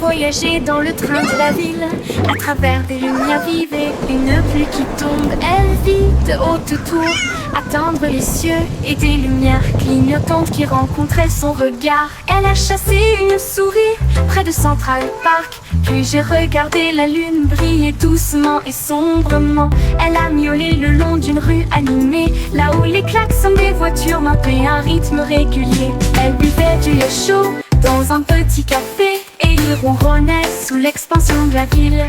voyager dans le train de la ville, à travers des lumières vives et une pluie qui tombe. Elle vit de haut autour, atteindre les cieux et des lumières clignotantes qui rencontraient son regard. Elle a chassé une souris près de Central Park, puis j'ai regardé la lune briller doucement et sombrement. Elle a miaulé le long d'une rue animée, là où les klaxons des voitures maintenaient un rythme régulier. Elle buvait du lait chaud dans un petit café et il ronronnait sous l'expansion de la ville.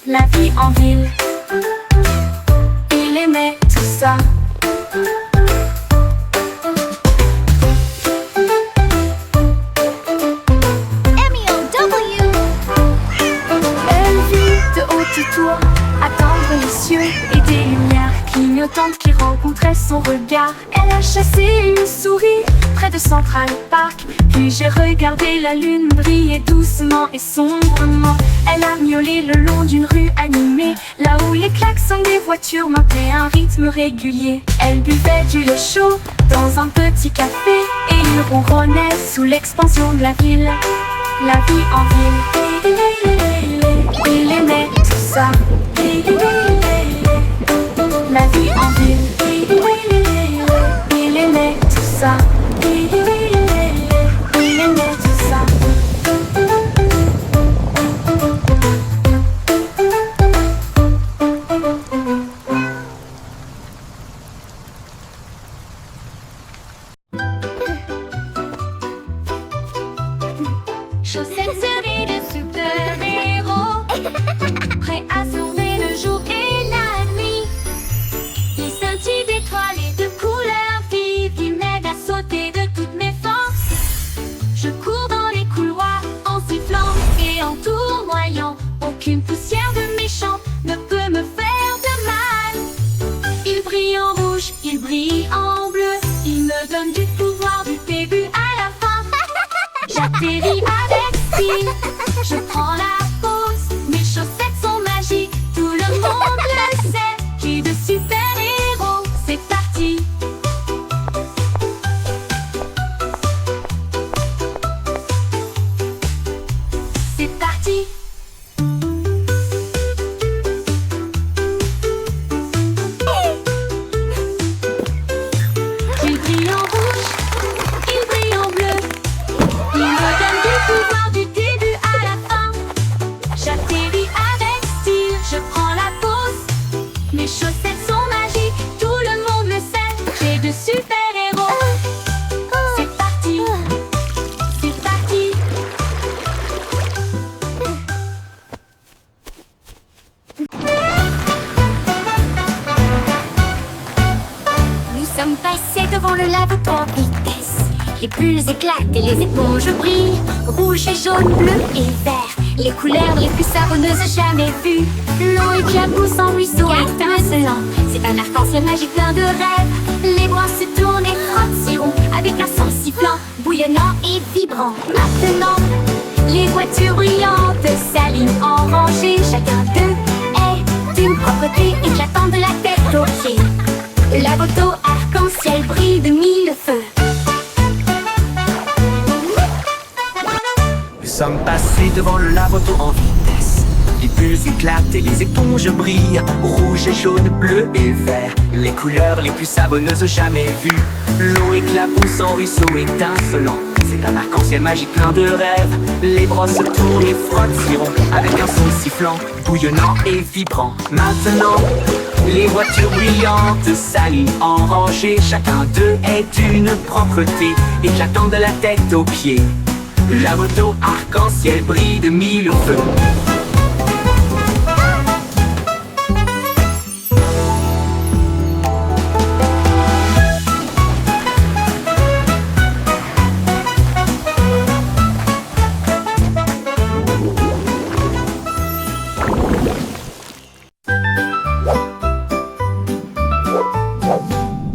La vie en ville, il aimait tout ça. Elle vit de haute tour, attendre les cieux et des lumières clignotantes qui rencontraient son regard. Elle a chassé une souris près de Central Park, puis j'ai regardé la lune briller doucement et sombrement. Elle a miaulé le long d'une rue animée, là où les klaxons des voitures maintenaient un rythme régulier. Elle buvait du lait chaud dans un petit café et il ronronnait sous l'expansion de la ville. La vie en ville, il aimait tout ça. La vie en ville, il aimait tout ça. Il aimait tout ça. Chaussettes servies de super-héros, prêts à sauver le jour et la nuit. Ils scintillent d'étoiles et de couleurs vives qui m'aident à sauter de toutes mes forces. Je cours dans les couloirs en sifflant et en tournoyant. Aucune poussière de méchant ne peut me faire de mal. Ils brillent en rouge, ils brillent en bleu. Ils me donnent du pouvoir du début à la fin. J'atterris avec style, je prends la pause. Mes chaussettes sont magiques, tout le monde le sait. J'ai de super-héros, c'est parti. C'est parti. Il brille en rouge, il brille en bleu. Il me donne du pouvoir du début à la fin. J'atterris avec style, je prends la pause. Mes chaussettes sont magiques, tout le monde le sait. J'ai de super-héros. C'est parti, c'est parti. Nous sommes passés devant le lave en vitesse. Les bulles éclatent et les éponges brillent. Rouge et jaune, bleu et vert, les couleurs les plus savonneuses jamais vues. L'eau éclabousse en ruisseau étincelant. C'est un arc-en-ciel magique plein de rêves. Les bras se tournent et frottent si rond, avec un son sifflant, bouillonnant et vibrant. Maintenant, les voitures brillantes s'alignent en rangée. Chacun d'eux est d'une propreté éclatante de la tête aux pieds. La moto arc-en-ciel brille de mille feux. Nous sommes passés devant le lave-auto en vitesse. Les bulles éclatent et les éponges brillent. Rouge et jaune, bleu et vert, les couleurs les plus savonneuses jamais vues. L'eau éclabousse en ruisseau étincelant. C'est un arc-en-ciel magique plein de rêves. Les bras se tournent et frottent si rond, avec un son sifflant, bouillonnant et vibrant. Maintenant, les voitures brillantes s'alignent en rangée. Chacun d'eux est d'une propreté éclatante de la tête aux pieds. La moto arc-en-ciel brille de mille feux.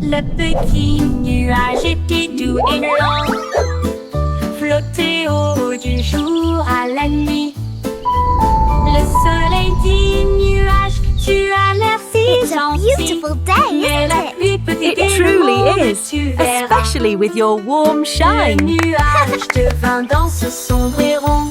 Le petit nuage était doux et lent, flottait au haut du jour à la nuit. Le soleil dit nuage, tu as l'air si It's a gentil. beautiful day, Mais la isn't pluie peut It t'aider truly le monde, is, tu verras. especially with your warm Le shine. nuage devint dans ce sombre et rond.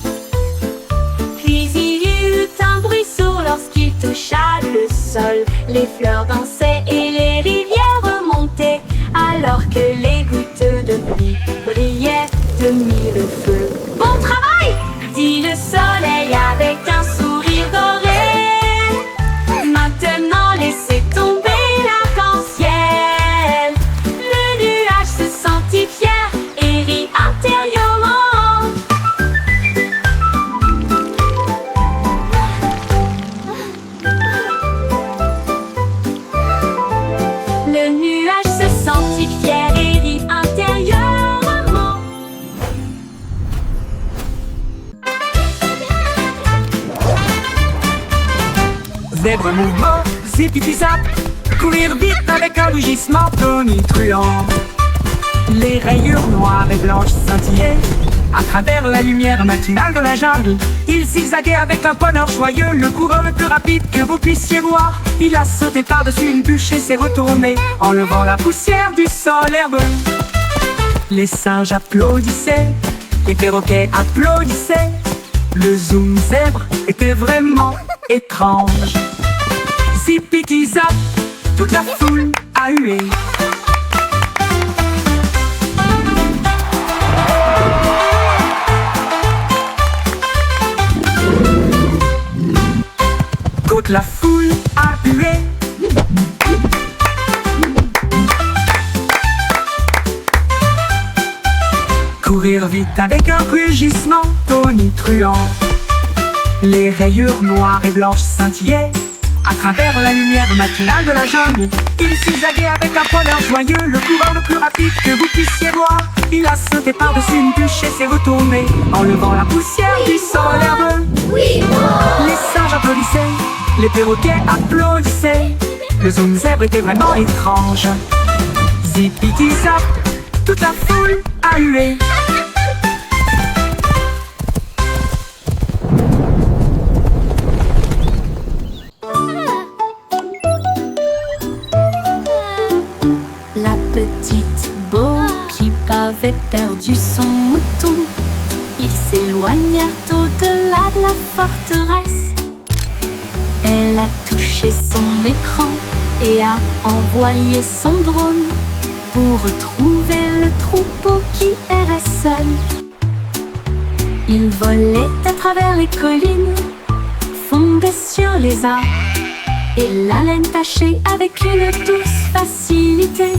sol. Les fleurs dansaient et les rivières remontaient, alors que les gouttes de pluie brillaient de mille feux. Bon travail, dit le soleil avec un sourire doré. Maintenant laissez tomber l'arc-en-ciel. Le nuage se sentit fier et rit intérieurement. Le nuage se sentit fier et rit intérieurement. Zèbre mouvement, zip-zip-zap, courir vite avec un rugissement tonitruant. Les rayures noires et blanches scintillaient à travers la lumière matinale de la jungle. Il zigzaguait avec un bonheur joyeux, le coureur le plus rapide que vous puissiez voir. Il a sauté par-dessus une bûche et s'est retourné, enlevant la poussière du sol herbeux. Les singes applaudissaient, les perroquets applaudissaient. Le zoom zèbre était vraiment étrange. Zip-zip-zap, toute la foule a hué. Toute la foule a hué. Courir vite avec un rugissement tonitruant. Les rayures noires et blanches scintillaient à travers la lumière matinale de la jungle. Il zigzaguait avec un bonheur joyeux, le coureur le plus rapide que vous puissiez voir. Il a sauté par-dessus une bûche et s'est retourné, enlevant la poussière du sol herbeux. Les singes applaudissaient, les perroquets applaudissaient. Le zoom zèbre était vraiment étrange. Zip-zip-zap, toute la foule a hué. La petite Bo qui avait perdu son mouton, ils s'éloignèrent au-delà de la forteresse. Elle a touché son écran et a envoyé son drone pour retrouver le troupeau qui errait seul. Il volait à travers les collines, fondait sur les arbres et la laine tachée avec une douce facilité.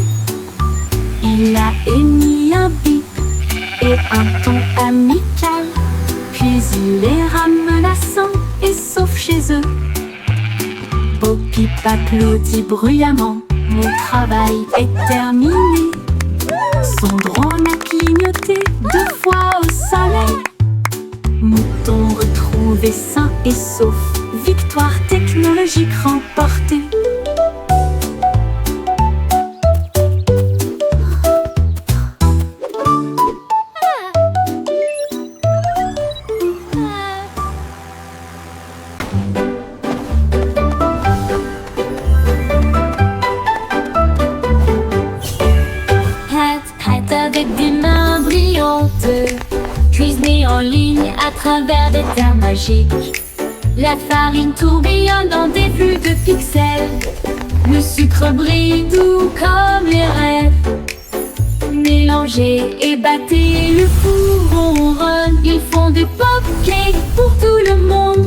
Il a émis un bip et un ton amical, puis il les ramena sains et saufs chez eux. Bo Peep applaudit bruyamment, mon travail est terminé. Son drone a clignoté 2 fois au soleil. Mouton retrouvé sain et sauf, victoire technologique remportée. Avec des mains brillantes, cuisiner en ligne à travers des terres magiques. La farine tourbillonne dans des flux de pixels. Le sucre brille doux comme les rêves. Mélangez et battez, le four ronronne. Ils font des pop-cakes pour tout le monde.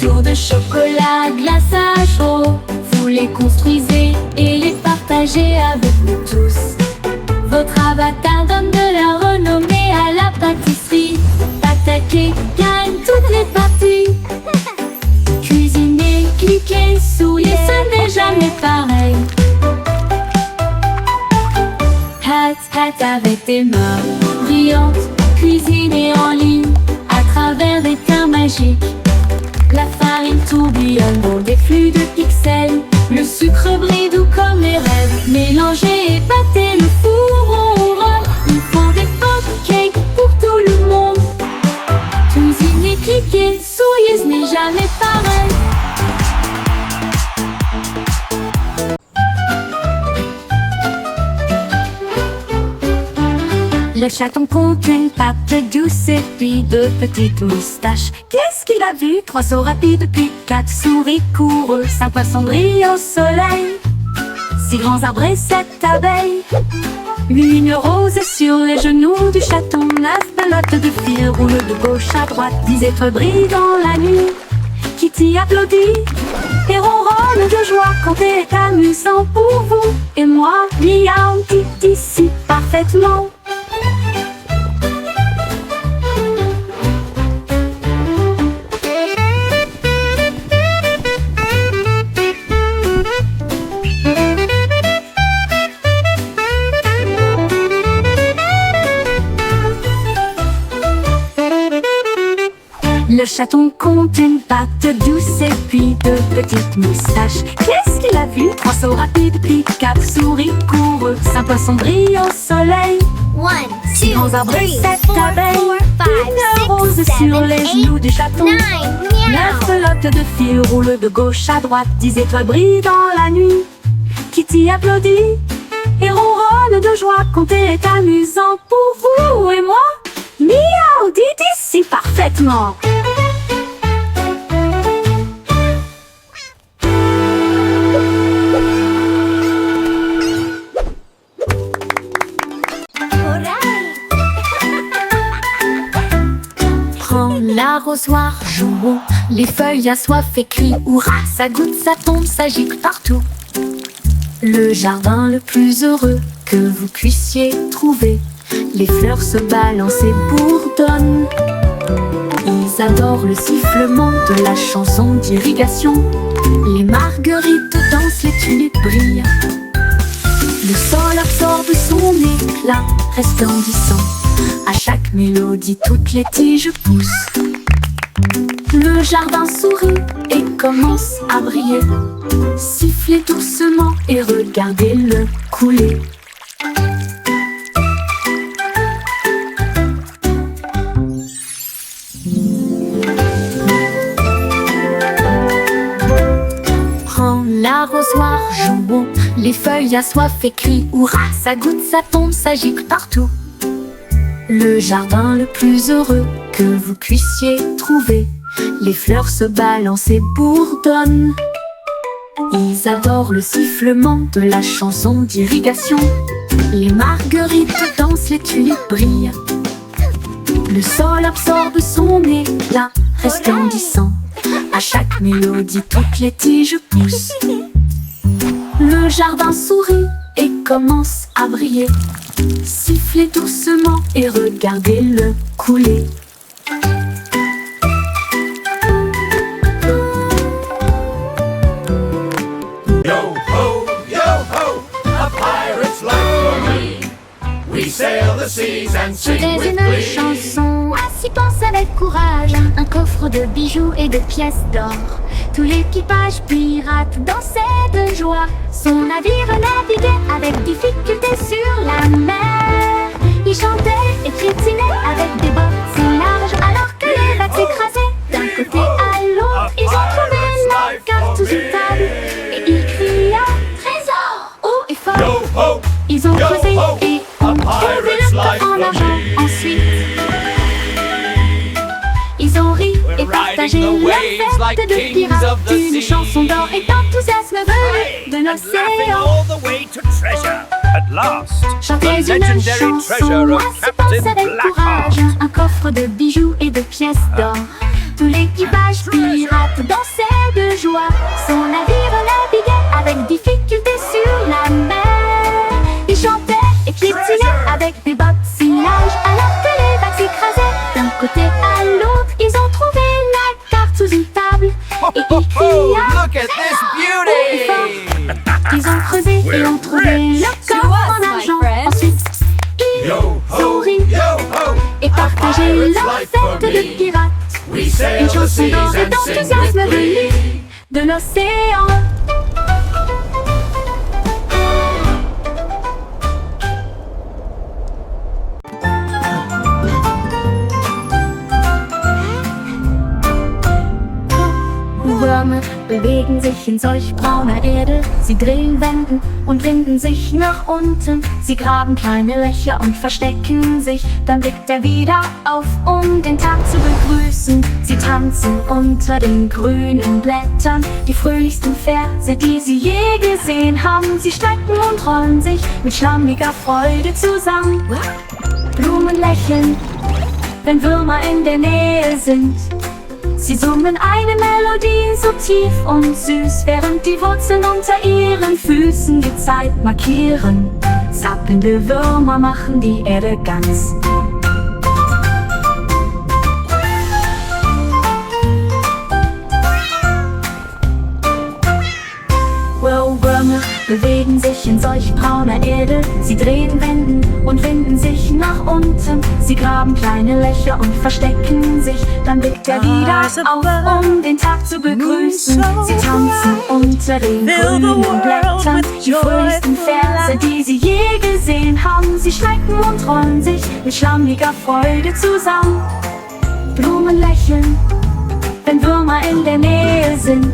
Tour de chocolat, glaçage chaud. Vous les construisez et les partagez avec nous tous. Votre avatar donne de la renommée à la pâtisserie. Attaquez, gagne toutes les parties. Cuisinez, cliquez, souriez, ce n'est jamais pareil. Hat avec des mains brillantes, cuisinez en ligne à travers des terres magiques. La farine tourbillonne dans des flux de pixels. Le sucre brille doux comme les rêves. Mélangez et battez, le four ronronne. Ils font des pop-cakes pour tout le monde. Cuisinez, cliquez, souriez, ce n'est jamais pareil. Le chaton compte une patte douce et puis deux petites moustaches. Qu'est-ce qu'il a vu? Trois sauts rapides puis quatre souris coureux. Cinq poissons brillent au soleil, six grands arbres et sept abeilles. Une rose sur les genoux du chaton. Neuf pelotes de fil roulent de gauche à droite. 10 étoiles brillent dans la nuit. Kitty applaudit et ronronne de joie quand c'est amusant pour vous et moi. Miaou, Kitty, si parfaitement. Le chaton compte une patte douce et puis deux petites moustaches. Qu'est-ce qu'il a vu? Trois sauts rapides puis quatre souris coureux. Cinq poissons brillent au soleil, 1, six 2, grands arbres et 3, sept 4, abeilles. 5, Une rose 6, 7, sur les genoux du chaton. 9, Neuf meow. pelotes de fil roulent de gauche à droite. 10 étoiles brillent dans la nuit. Kitty applaudit et ronronne de joie quand c'est amusant pour vous et moi. Miaou, dites ici parfaitement. Prends l'arrosoir, jouons, les feuilles assoiffées crient hurrah. Ça goutte, ça tombe, ça gicle partout. Le jardin le plus heureux que vous puissiez trouver. Les fleurs se balancent et bourdonnent. Ils adorent le sifflement de la chanson d'irrigation. Les marguerites dansent, les tulipes brillent. Le sol absorbe son éclat resplendissant. À chaque mélodie, toutes les tiges poussent. Le jardin sourit et commence à briller. Sifflez doucement et regardez-le couler. Prends l'arrosoir, jouons, les feuilles assoiffées crient hurrah. Ça goutte, ça tombe, ça gicle partout. Le jardin le plus heureux que vous puissiez trouver. Les fleurs se balancent et bourdonnent. Ils adorent le sifflement de la chanson d'irrigation. Les marguerites dansent, les tulipes brillent. Le sol absorbe son éclat resplendissant. À chaque mélodie, toutes les tiges poussent. Le jardin sourit et commence à briller. Sifflez doucement et regardez-le couler. Yo ho, a pirate's life for me. We sail the seas and sing C'était with une glee. chanson, ainsi pense avec courage. Un coffre de bijoux et de pièces d'or. Tout l'équipage pirate dansait de joie. Son navire naviguait avec difficulté sur la mer. Il chantait et piétinait avec des bottes si larges. Alors que les vagues s'écrasaient d'un côté à l'autre, ils ont trouvé la carte sous une table. Et ils criaient trésor haut et fort. Yo ho, Ils ont yo creusé ho, et a ont trouvé pirate's le life coffre en for argent. me. Ensuite, ils ont ri et partagé riding the leur waves like fête de kings pirates. of the Une sea. chanson d'or et d'enthousiasme venu de and laughing l'océan. all the way to treasure. At last, Chantez the une legendary chanson, treasure of ainsi pense Captain avec courage. Blackheart. Un coffre de bijoux et de pièces d'or. Tout l'équipage pirate dansait de joie. Son navire naviguait avec difficulté sur la mer. Il chantait et piétinait avec des bottes si larges. Alors que les vagues s'écrasaient d'un côté à l'autre, ils ont trouvé la carte sous une table. Et ils criaient Look at this beauty! ils ont creusé et ont trouvé le coffre en argent. Ensuite, ils Yo ont ho, ri yo ho, et partagé pirate's leur life for fête de me. pirates. We sail Une the chanson seas d'or et and sing d'enthousiasme with venue glee. de l'océan. bewegen sich in solch brauner Erde. Sie drehen, wenden und winden sich nach unten. Sie graben kleine Löcher und verstecken sich. Dann blickt er wieder auf, um den Tag zu begrüßen. Sie tanzen unter den grünen Blättern, die fröhlichsten Verse, die sie je gesehen haben. Sie strecken und rollen sich mit schlammiger Freude zusammen. Blumen lächeln, wenn Würmer in der Nähe sind. Sie summen eine Melodie so tief und süß, während die Wurzeln unter ihren Füßen die Zeit markieren. Zappelnde Würmer machen die Erde ganz. Würmer bewegen sich in solch brauner Erde. Sie drehen, wenden und winden sich nach unten. Sie graben kleine Löcher und verstecken sich. Dann blickt er wieder auf, um den Tag zu begrüßen. Sie tanzen unter den grünen Blättern, die fröhlichsten Verse, die sie je gesehen haben. Sie strecken und rollen sich mit schlammiger Freude zusammen. Blumen lächeln, wenn Würmer in der Nähe sind.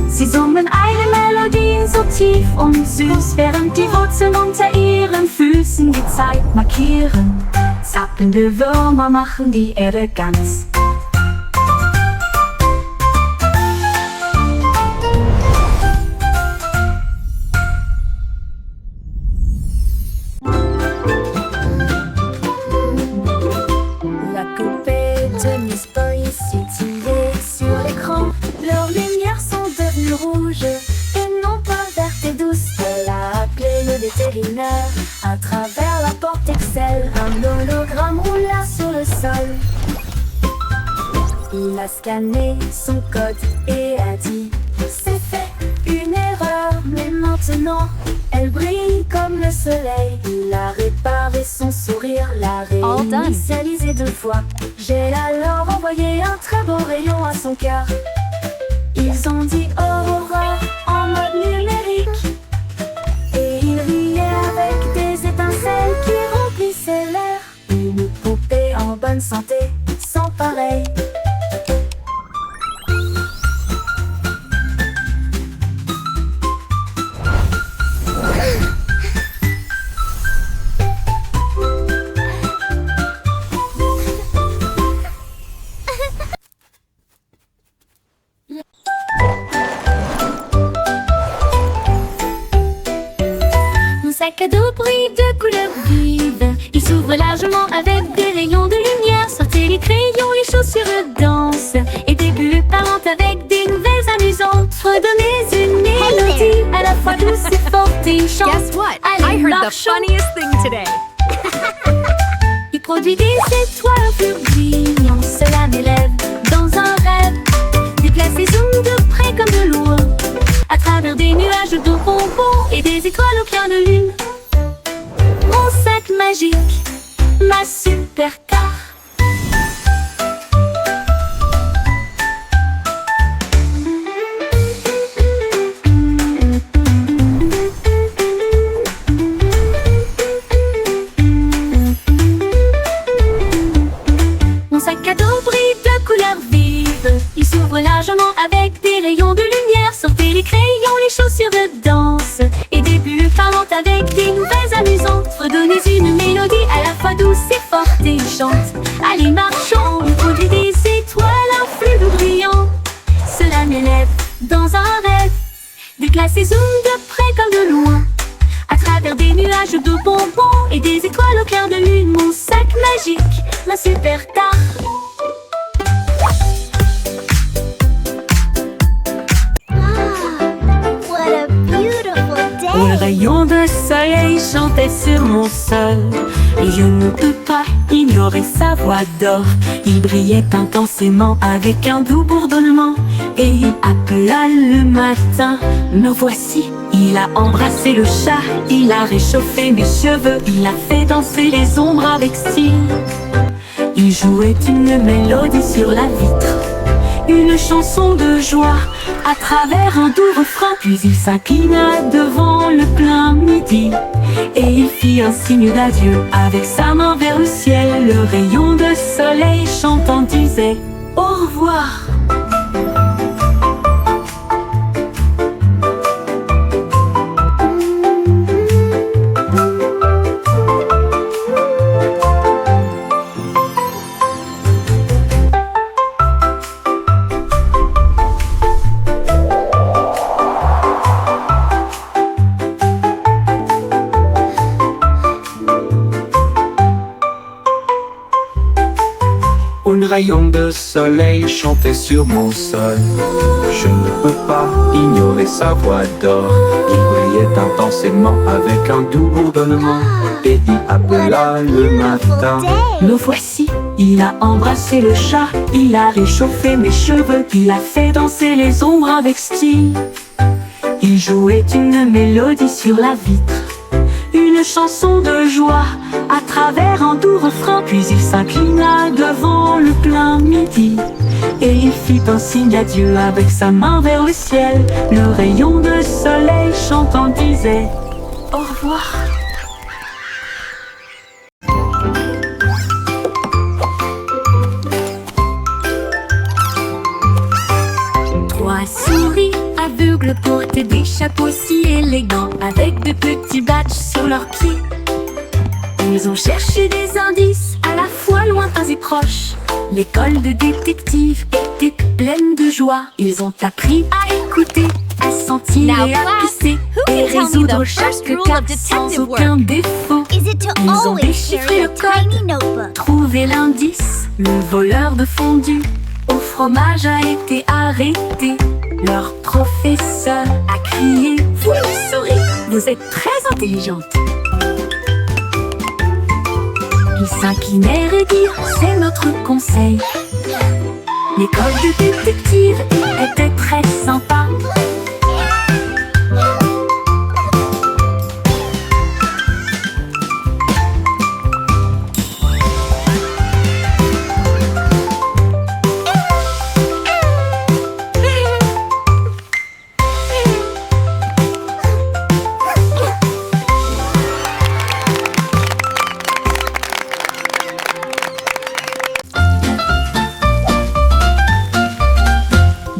Sie summen eine Melodie so tief und süß, während die Wurzeln unter ihren Füßen die Zeit markieren. Zappelnde Würmer machen die Erde ganz. La coupée de Miss Boris tirée sur l'écran. Leurs lumières sont devenues rouges et non pas vertes et douces. Elle a appelé le vétérinaire à travers la porte Excel. Un hologramme roula sur le sol. Il a scanné son code et a dit: c'est fait, une erreur, mais maintenant elle brille comme le soleil. Il a réparé son sourire, l'a réinitialisé 2 fois. J'ai alors envoyé un très beau rayon à son cœur. Ils ont dit Aurora en mode numérique. Et il riait avec des étincelles qui remplissaient l'air. Une poupée en bonne santé, sans pareil. Sac à dos brille de couleurs vives. Il s'ouvre largement avec des rayons de lumière. Sortez les crayons, les chaussures dansent. Et des bulles parlent avec des nouvelles amusantes. Redonnez une mélodie à la fois douce et forte et chante. Guess what? Allez, I heard the marchons. funniest thing today. Il produit des étoiles tourbillons. Cela m'élève dans un rêve. Déplace et zoom de près comme de loin. À travers des nuages de bonbons et des étoiles au clair de lune. Mon sac magique, ma super car. Mon sac à dos brille de couleurs vives. Il s'ouvre largement avec des rayons de lumière. Sortez les crayons, les chaussures de danse. Et des bulles parlantes avec des nouvelles amusantes. Redonnez une mélodie à la fois douce et forte et chante. Allez, marchons, on produit des étoiles, un flux de brillant. Cela m'élève dans un rêve. Déplace et zoom de près comme de loin. À travers des nuages de bonbons et des étoiles au clair de lune. Mon sac magique, ma super star. What a beautiful Les day! rayons de soleil chantaient sur mon sol. Et je ne peux pas ignorer sa voix d'or. Il brillait intensément avec un doux bourdonnement. Et il appela le matin. Me voici. Il a embrassé le chat. Il a réchauffé mes cheveux. Il a fait danser les ombres avec style. Il jouait une mélodie sur la vitre. Une chanson de joie à travers un doux refrain. Puis il s'inclina devant le plein midi et il fit un signe d'adieu avec sa main vers le ciel. Le rayon de soleil chantant disait au revoir. rayon de soleil chantait sur mon sol. Je ne peux pas ignorer sa voix d'or qui brillait intensément avec un doux bourdonnement. Eddie appela le matin. Le voici, il a embrassé le chat, il a réchauffé mes cheveux, il a fait danser les ombres avec style. Il jouait une mélodie sur la vitre, une chanson de joie à travers un doux refrain. Puis il s'inclina devant le plein midi et il fit un signe d'adieu avec sa main vers le ciel. Le rayon de soleil chantant disait au revoir. Trois souris aveugles portaient des chapeaux si élégants avec de petits badges sur leurs pieds. Ils ont cherché des indices à la fois lointains et proches. L'école de détectives était pleine de joie. Ils ont appris à écouter, à sentir Now, et à class, pisser who can et tell me résoudre the first chaque rule cas of sans detective aucun work? défaut. Is it to Ils ont always déchiffré carry le a tiny code, notebook? trouvé l'indice. Le voleur de fondue au fromage a été arrêté. Leur professeur a crié: vous le saurez, vous êtes très intelligente. Ils s'inclinèrent et dirent: c'est notre conseil. L'école de détective était très sympa.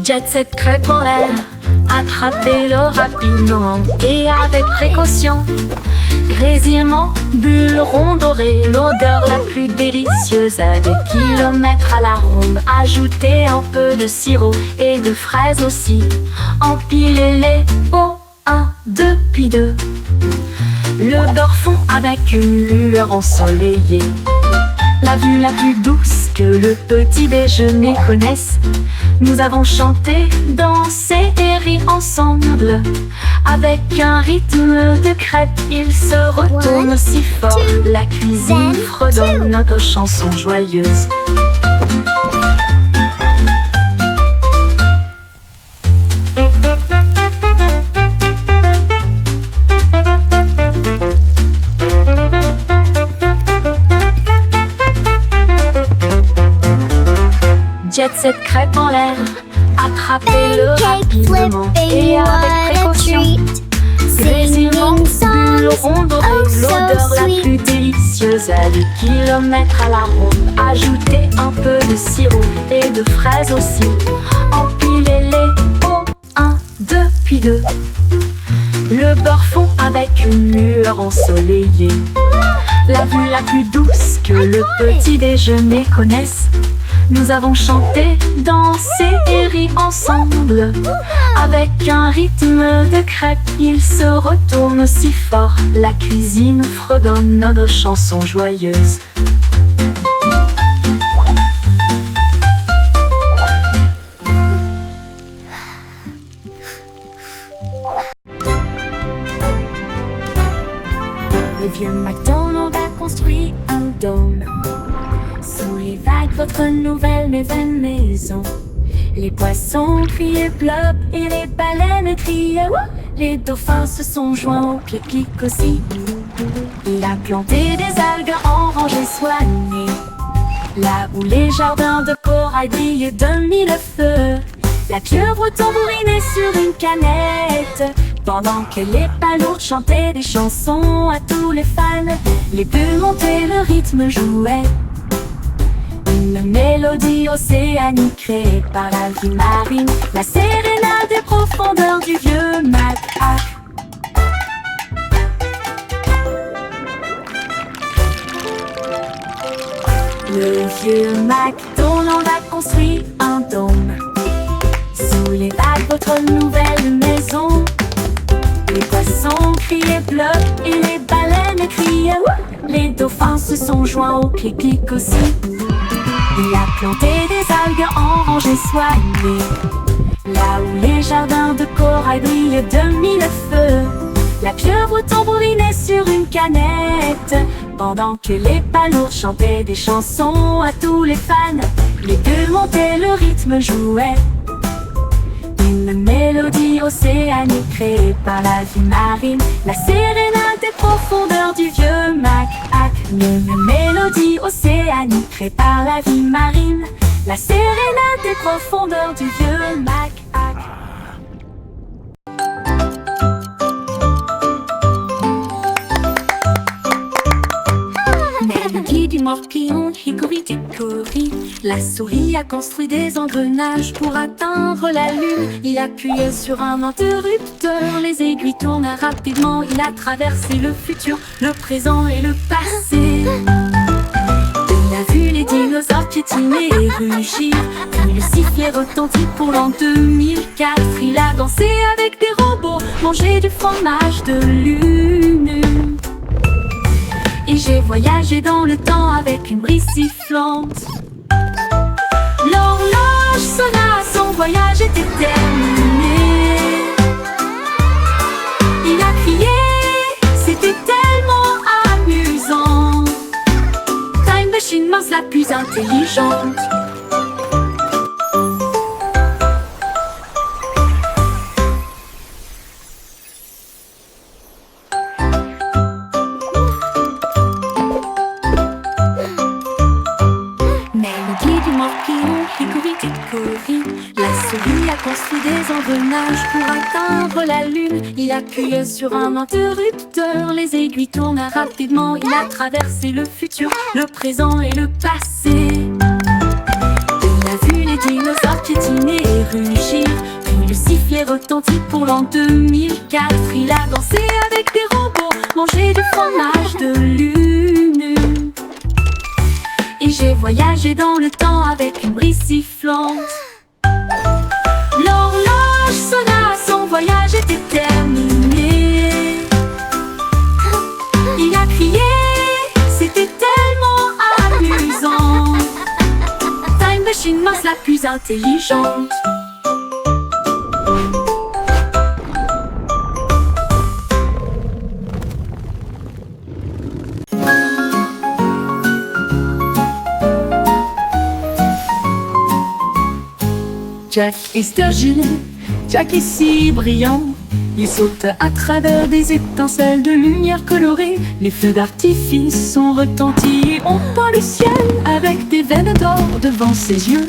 Jet Set crêpe en l'air, attrapez-le rapidement et avec précaution. Grésillement, bulles rondes dorées, l'odeur la plus délicieuse à des kilomètres à la ronde. Ajoutez un peu de sirop et de fraises aussi. Empilez-les au 1, 2, puis 2. Le beurre fond avec une lueur ensoleillée. La vue la plus douce que le petit déjeuner connaisse. Nous avons chanté, dansé et ri ensemble. Avec un rythme de crêpe, il se retourne One, si fort. two, La cuisine then fredonne notre chanson joyeuse. Jet Set crêpe en l'air, attrapez-le Pancake rapidement flipping, et avec what a précaution. treat. Grésillement, Singing bulles songs, rondes dorées, oh so l'odeur la sweet. plus délicieuse à des kilomètres à la ronde. Ajoutez un peu de sirop et de fraises aussi. Empilez-les au 1, 2, puis 2. Le beurre fond avec une lueur ensoleillée. La vue la plus douce que le petit déjeuner connaisse. Nous avons chanté, dansé et ri ensemble. Avec un rythme de crêpe, il se retourne si fort. La cuisine fredonne notre chanson joyeuse. Le vieux McDonald a construit un dôme sous les vagues, votre nouvelle maison. Les poissons criaient plop et les baleines criaient wouh. Les dauphins se sont joints au pique-nique aussi. Il a planté des algues en rangées soignées, là où les jardins de corail brillaient de mille feux. La pieuvre tambourinait sur une canette, pendant que les palourdes chantaient des chansons à tous les fans. Les bulles montaient, le rythme jouait. Une mélodie océanique créée par la vie marine. La sérénade des profondeurs du vieux Mac. Le vieux McDonald a construit un dôme sous les vagues, votre nouvelle maison. Les poissons criaient plop et les baleines criaient wouh. Les dauphins se sont joints au pique-nique aussi. Il a planté des algues en rangées soignées, là où les jardins de corail brillent de mille feux. La pieuvre tambourinait sur une canette, pendant que les palourdes chantaient des chansons à tous les fans. Les gueux montaient, le rythme jouait, une mélodie océanique créée par la vie marine. La sérénade des profondeurs du vieux Mac-Hac. Une mélodie océanique créée par la vie marine. La sérénade des profondeurs du vieux Mac-Hac. Mais le guide du morpion, hickory-dickory, la souris a construit des engrenages pour atteindre la lune. Il appuyait sur un interrupteur, les aiguilles tournent rapidement. Il a traversé le futur, le présent et le passé. Il a vu les dinosaures piétiner et rugir, puis le sifflet retentit pour l'an 2004. Il a dansé avec des robots, mangé du fromage de lune. Et j'ai voyagé dans le temps avec une brise sifflante. L'horloge sonna, son voyage était terminé. Il a crié, c'était tellement amusant. Time Machine Mouse la plus intelligente. La souris a construit des engrenages pour atteindre la lune. Il appuyait sur un interrupteur, les aiguilles tournent rapidement. Il a traversé le futur, le présent et le passé. Il a vu les dinosaures piétiner et rugir, puis le sifflet retentit pour l'an 2004. Il a dansé avec des robots, mangé du fromage de lune. Et j'ai voyagé dans le temps avec une brise sifflante. L'horloge sonna, son voyage était terminé. Il a crié, c'était tellement amusant. Time Machine Mouse la plus intelligente. Jack et Sturgill, Jack est si brillant. Il saute à travers des étincelles de lumière colorée. Les feux d'artifice sont retentis, on peint le ciel avec des veines d'or devant ses yeux.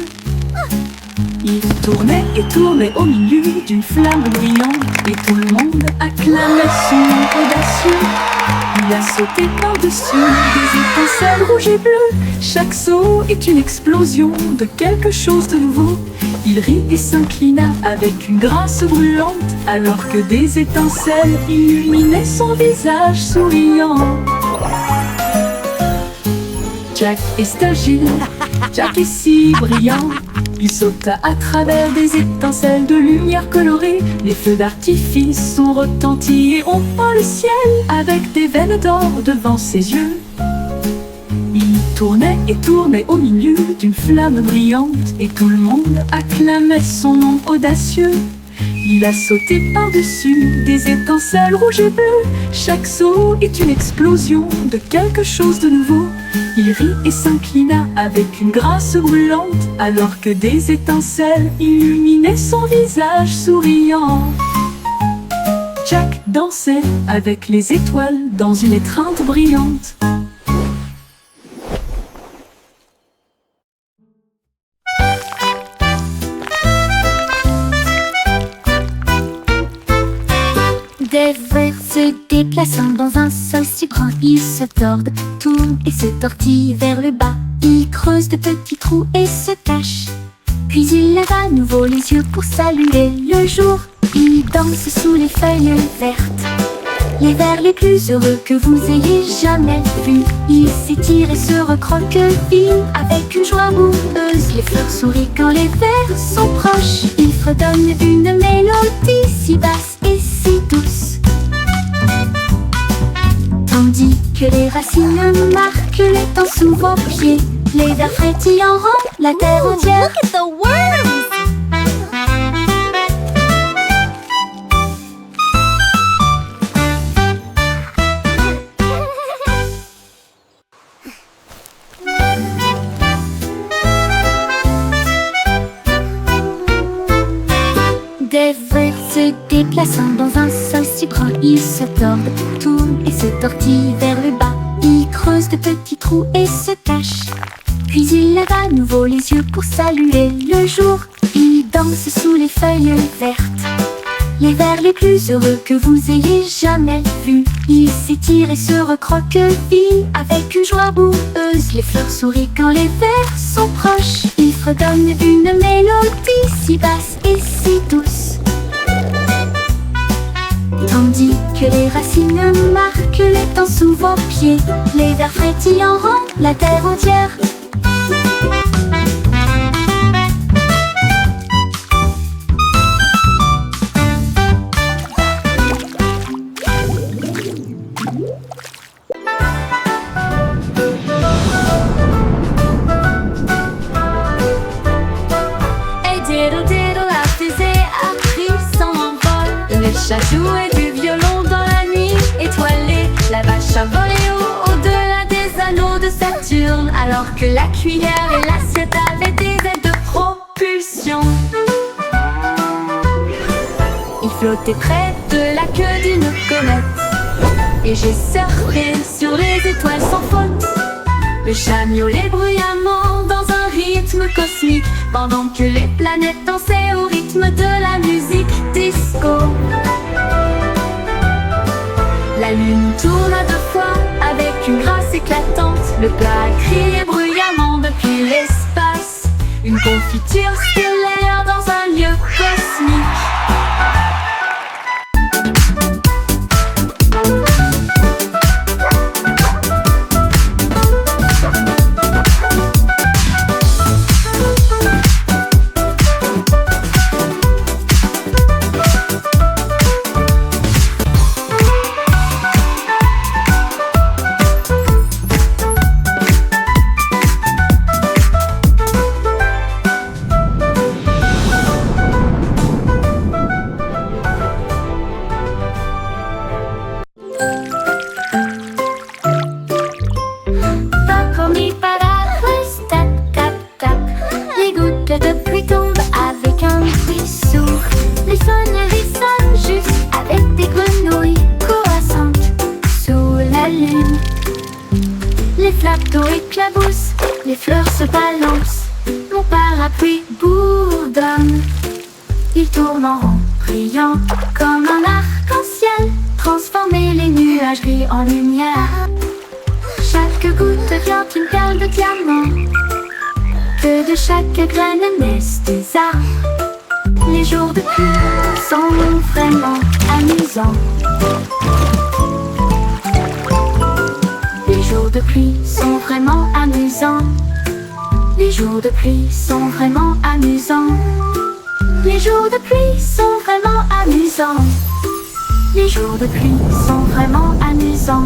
Il tournait et tournait au milieu d'une flamme brillante, et tout le monde acclamait son nom audacieux. Il a sauté par-dessus des étincelles rouges et bleues. Chaque saut est une explosion de quelque chose de nouveau. Il rit et s'inclina avec une grâce brûlante, alors que des étincelles illuminaient son visage souriant. Jack est Sturgill, Jack est si brillant. Il sauta à travers des étincelles de lumière colorée. Les feux d'artifice sont retentis et on peint le ciel avec des veines d'or devant ses yeux. Il tournait et tournait au milieu d'une flamme brillante, et tout le monde acclamait son nom audacieux. Il a sauté par-dessus des étincelles rouges et bleues. Chaque saut est une explosion de quelque chose de nouveau. Il rit et s'inclina avec une grâce brûlante, alors que des étincelles illuminaient son visage souriant. Jack dansait avec les étoiles dans une étreinte brillante. Des vers se déplaçant dans un sol si grand, ils se tordent, tournent et se tortillent vers le bas. Ils creusent de petits trous et se cachent. Puis ils lèvent à nouveau les yeux pour saluer le jour. Ils dansent sous les feuilles vertes, les vers les plus heureux que vous ayez jamais vus. Ils s'étirent et se recroquevillent avec une joie amoureuse. Les fleurs sourient quand les vers sont proches. Ils fredonnent une mélodie si basse et si douce, tandis que les racines marquent les temps sous vos pieds. Les vers frétillants rendent la terre entière. Look at the worms! Des vers se déplaçant dans un sol si grand, ils se tordent, tournent et se tortillent vers le bas. Ils creusent de petits trous et se cachent. Puis ils lèvent à nouveau les yeux pour saluer le jour. Ils dansent sous les feuilles vertes. Les vers les plus heureux que vous ayez jamais vus. Ils s'étirent et se recroquevillent avec une joie boueuse. Les fleurs sourient quand les vers sont proches. Ils fredonnent une mélodie si basse et si douce, tandis que les racines marquent les temps sous vos pieds. Les vers frétillants rendent la terre entière. Le chat jouait du violon dans la nuit étoilée. La vache a volé au-delà des anneaux de Saturne, alors que la cuillère et l'assiette avaient des ailes de propulsion. Il flottait près de la queue d'une comète, et j'ai surfé sur les étoiles sans faute. Le chat miaulait bruyamment dans un rythme cosmique, pendant que les planètes dansaient au rythme de la musique disco. La lune tourna 2 fois avec une grâce éclatante. Le plat criait bruyamment depuis l'espace. Une confiture stellaire dans un lieu cosmique. De pluie tombe avec un bruit sourd. Les sonneries sonnent juste avec des grenouilles croissantes sous la lune. Les flaques d'eau éclaboussent, les fleurs se balancent. Mon parapluie bourdonne. Il tourne en rond, brillant comme un arc-en-ciel. Transformer les nuages gris en lumière. Chaque goutte devient une perle de diamant. Que de chaque graine naissent des arbres. Les jours de pluie sont vraiment amusants. Les jours de pluie sont vraiment amusants. Les jours de pluie sont vraiment amusants. Les jours de pluie sont vraiment amusants. Les jours de pluie sont vraiment amusants.